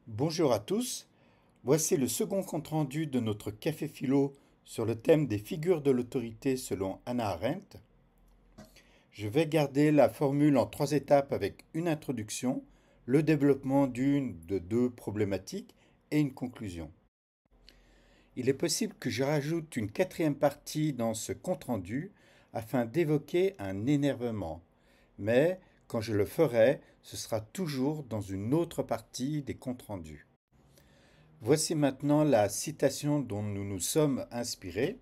Bonjour à tous, voici le second compte-rendu de notre café philo sur le thème des figures de l'autorité selon Hannah Arendt. Je vais garder la formule en trois étapes avec une introduction, le développement d'une de deux problématiques et une conclusion. Il est possible que je rajoute une quatrième partie dans ce compte-rendu afin d'évoquer un énervement, mais quand je le ferai, ce sera toujours dans une autre partie des comptes rendus. Voici maintenant la citation dont nous nous sommes inspirés.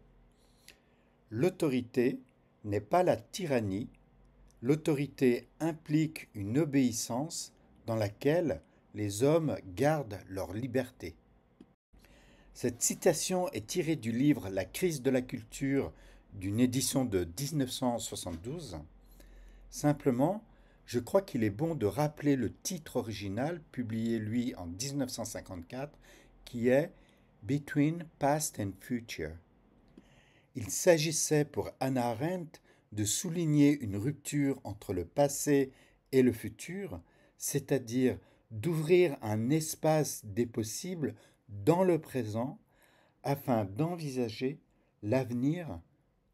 L'autorité n'est pas la tyrannie, l'autorité implique une obéissance dans laquelle les hommes gardent leur liberté. Cette citation est tirée du livre La crise de la culture d'une édition de 1972. Simplement, je crois qu'il est bon de rappeler le titre original, publié lui en 1954, qui est Between Past and Future. Il s'agissait pour Hannah Arendt de souligner une rupture entre le passé et le futur, c'est-à-dire d'ouvrir un espace des possibles dans le présent afin d'envisager l'avenir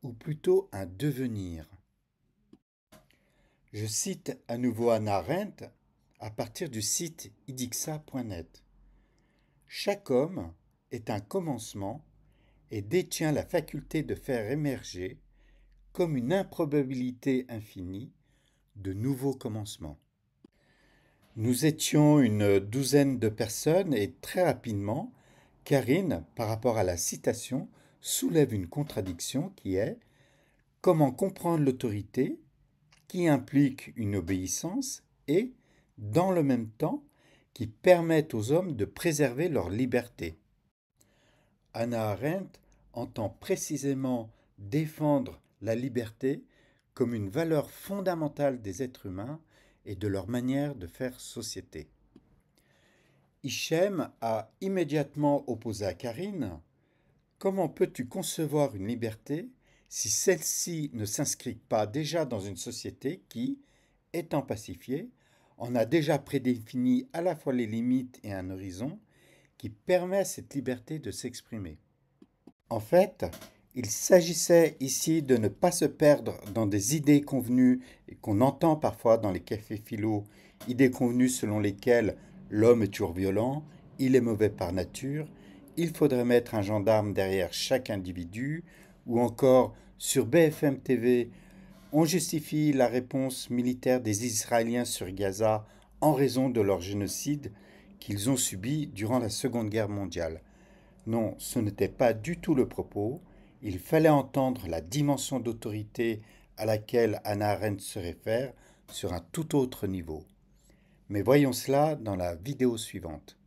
ou plutôt un devenir. Je cite à nouveau Hannah Arendt à partir du site idixa.net. Chaque homme est un commencement et détient la faculté de faire émerger, comme une improbabilité infinie, de nouveaux commencements. Nous étions une douzaine de personnes et très rapidement, Karine, par rapport à la citation, soulève une contradiction qui est comment comprendre l'autorité qui implique une obéissance et, dans le même temps, qui permettent aux hommes de préserver leur liberté. Hannah Arendt entend précisément défendre la liberté comme une valeur fondamentale des êtres humains et de leur manière de faire société. Hichem a immédiatement opposé à Karine: comment peux-tu concevoir une liberté si celle-ci ne s'inscrit pas déjà dans une société qui, étant pacifiée, en a déjà prédéfini à la fois les limites et un horizon qui permet à cette liberté de s'exprimer. En fait, il s'agissait ici de ne pas se perdre dans des idées convenues et qu'on entend parfois dans les cafés philo, idées convenues selon lesquelles l'homme est toujours violent, il est mauvais par nature, il faudrait mettre un gendarme derrière chaque individu, ou encore sur BFM TV, on justifie la réponse militaire des Israéliens sur Gaza en raison de leur génocide qu'ils ont subi durant la Seconde Guerre mondiale. Non, ce n'était pas du tout le propos. Il fallait entendre la dimension d'autorité à laquelle Hannah Arendt se réfère sur un tout autre niveau. Mais voyons cela dans la vidéo suivante.